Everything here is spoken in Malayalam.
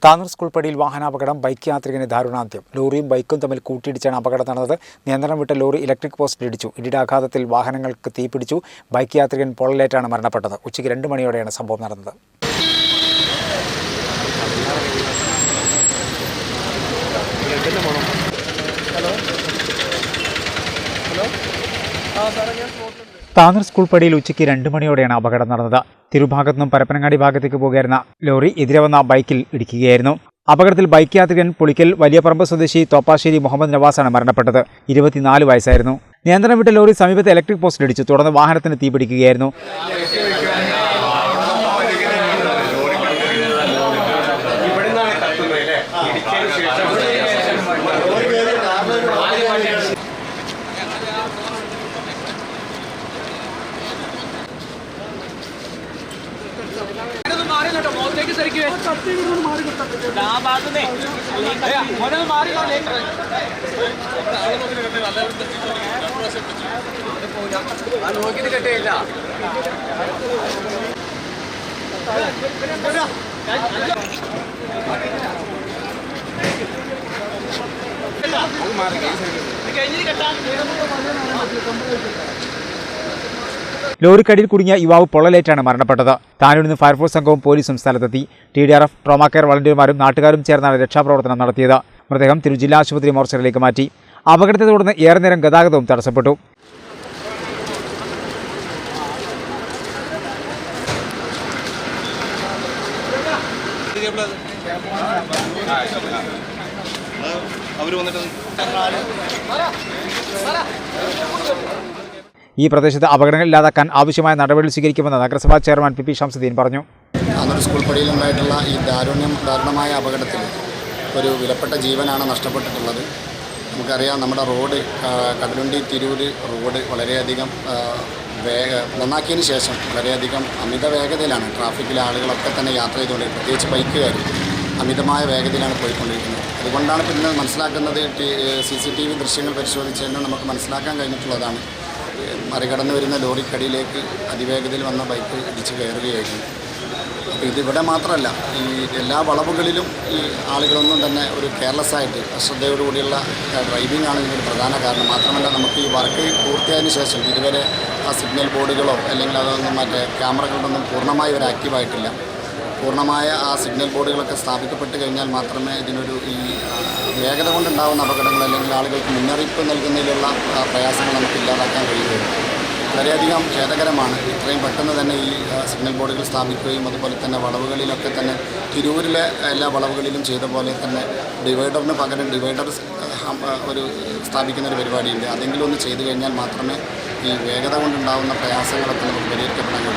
താനൂർ സ്കൂൾ പടിയിൽ വാഹനാപകടം. ബൈക്ക് യാത്രികന് ദാരുണാന്ത്യം. ലോറിയും ബൈക്കും തമ്മിൽ കൂട്ടിയിടിച്ചാണ് അപകടം നടന്നത്. നിയന്ത്രണം വിട്ട ലോറി ഇലക്ട്രിക് പോസ്റ്റിൽ ഇടിച്ചു. ഇടിയുടെ ആഘാതത്തിൽ വാഹനങ്ങൾക്ക് തീപിടിച്ചു. ബൈക്ക് യാത്രികൻ പൊള്ളലേറ്റാണ് മരണപ്പെട്ടത്. ഉച്ചയ്ക്ക് 2 മണിയോടെയാണ് സംഭവം നടന്നത്. താനൂർ സ്കൂൾ പടിയിൽ ഉച്ചയ്ക്ക് 2 മണിയോടെയാണ് അപകടം നടന്നത്. തിരുഭാഗത്തു നിന്നും പരപ്പനങ്ങാടി ഭാഗത്തേക്ക് പോകുകയായിരുന്ന ലോറി എതിരെ വന്ന ബൈക്കിൽ ഇടിക്കുകയായിരുന്നു. അപകടത്തിൽ ബൈക്ക് യാത്രികൻ പുളിക്കൽ വലിയപറമ്പ് സ്വദേശി തോപ്പാശ്ശേരി മുഹമ്മദ് നവാസാണ് മരണപ്പെട്ടത്. 24 വയസ്സായിരുന്നു. നിയന്ത്രണം വിട്ട ലോറി സമീപത്തെ ഇലക്ട്രിക് പോസ്റ്റിൽ ഇടിച്ചു. തുടർന്ന് വാഹനത്തിന് തീപിടിക്കുകയായിരുന്നു. ലോറിക്കടിയിൽ കുടുങ്ങിയ യുവാവ് പൊള്ളലേറ്റാണ് മരണപ്പെട്ടത്. താനൂരിൽ നിന്ന് ഫയർഫോഴ്സ് സംഘവും പോലീസും സ്ഥലത്തെത്തി. TDRF, ട്രോമാ കെയർ വളണ്ടിയർമാരും നാട്ടുകാരും ചേർന്നാണ് രക്ഷാപ്രവർത്തനം നടത്തിയത്. മൃതദേഹം ജില്ലാ ആശുപത്രി മോർച്ചറിയിലേക്ക് മാറ്റി. അപകടത്തെ തുടർന്ന് ഏറെ നേരം ഗതാഗതവും തടസ്സപ്പെട്ടു. ഈ പ്രദേശത്ത് അപകടങ്ങൾ ഇല്ലാതാക്കാൻ ആവശ്യമായ നടപടികൾ സ്വീകരിക്കുമെന്ന് നഗരസഭാ ചെയർമാൻ PP ഷംസുദ്ദീൻ പറഞ്ഞു. താനൂർ സ്കൂൾ പടിയിലുണ്ടായിട്ടുള്ള ഈ ദാരുണമായ അപകടത്തിൽ ഒരു വിലപ്പെട്ട ജീവനാണ് നഷ്ടപ്പെട്ടിട്ടുള്ളത്. നമുക്കറിയാം, നമ്മുടെ റോഡ് കടലുണ്ടി തിരൂർ റോഡ് വളരെയധികം നന്നാക്കിയതിന് ശേഷം വളരെയധികം അമിത വേഗതയിലാണ് ട്രാഫിക്കിലെ ആളുകളൊക്കെ തന്നെ യാത്ര ചെയ്തുകൊണ്ടിരിക്കുന്നത്. പ്രത്യേകിച്ച് ബൈക്കുകാർ അമിതമായ വേഗതയിലാണ് പോയിക്കൊണ്ടിരിക്കുന്നത്. അതുകൊണ്ടാണ് പിന്നെ മനസ്സിലാക്കുന്നത്, CCTV ദൃശ്യങ്ങൾ പരിശോധിച്ചതിന് നമുക്ക് മനസ്സിലാക്കാൻ കഴിഞ്ഞിട്ടുള്ളതാണ്, മറികടന്ന് വരുന്ന ലോറിക്കടിയിലേക്ക് അതിവേഗതയിൽ വന്ന ബൈക്ക് ഇടിച്ച് കയറുകയായിരുന്നു. അപ്പോൾ ഇതിവിടെ മാത്രമല്ല, ഈ എല്ലാ വളവുകളിലും ഈ ആളുകളൊന്നും തന്നെ ഒരു കെയർലെസ് ആയിട്ട് അശ്രദ്ധയോടുകൂടിയുള്ള ഡ്രൈവിംഗ് ആണ് ഇതിൻ്റെ പ്രധാന കാരണം. മാത്രമല്ല, നമുക്ക് ഈ വർക്ക് പൂർത്തിയായതിനു ശേഷം ഇതുവരെ ആ സിഗ്നൽ ബോർഡുകളോ അല്ലെങ്കിൽ അതൊന്നും മറ്റേ ക്യാമറകളൊന്നും പൂർണ്ണമായി ഒരു ആക്റ്റീവായിട്ടില്ല. പൂർണ്ണമായ ആ സിഗ്നൽ ബോർഡുകളൊക്കെ സ്ഥാപിക്കപ്പെട്ട് കഴിഞ്ഞാൽ മാത്രമേ ഇതിനൊരു ഈ വേഗത കൊണ്ടുണ്ടാകുന്ന അപകടങ്ങൾ അല്ലെങ്കിൽ ആളുകൾക്ക് മുന്നറിയിപ്പ് നൽകുന്നതിലുള്ള പ്രയാസങ്ങൾ നമുക്ക് ഇല്ലാതാക്കാൻ കഴിയുകയുള്ളൂ. വളരെയധികം ഖേദകരമാണ്. ഇത്രയും പെട്ടെന്ന് തന്നെ ഈ സിഗ്നൽ ബോർഡുകൾ സ്ഥാപിക്കുകയും അതുപോലെ തന്നെ വളവുകളിലൊക്കെ തന്നെ തിരൂരിലെ എല്ലാ വളവുകളിലും ചെയ്ത പോലെ തന്നെ ഡിവൈഡറിന് പകരം ഡിവൈഡർ ഒരു സ്ഥാപിക്കുന്ന ഒരു പരിപാടിയുണ്ട്. അതെങ്കിലും ഒന്ന് ചെയ്തു കഴിഞ്ഞാൽ മാത്രമേ ഈ വേഗത കൊണ്ടുണ്ടാകുന്ന പ്രയാസങ്ങളൊക്കെ നമുക്ക് പരിഹരിക്കപ്പെടാൻ കഴിയൂ.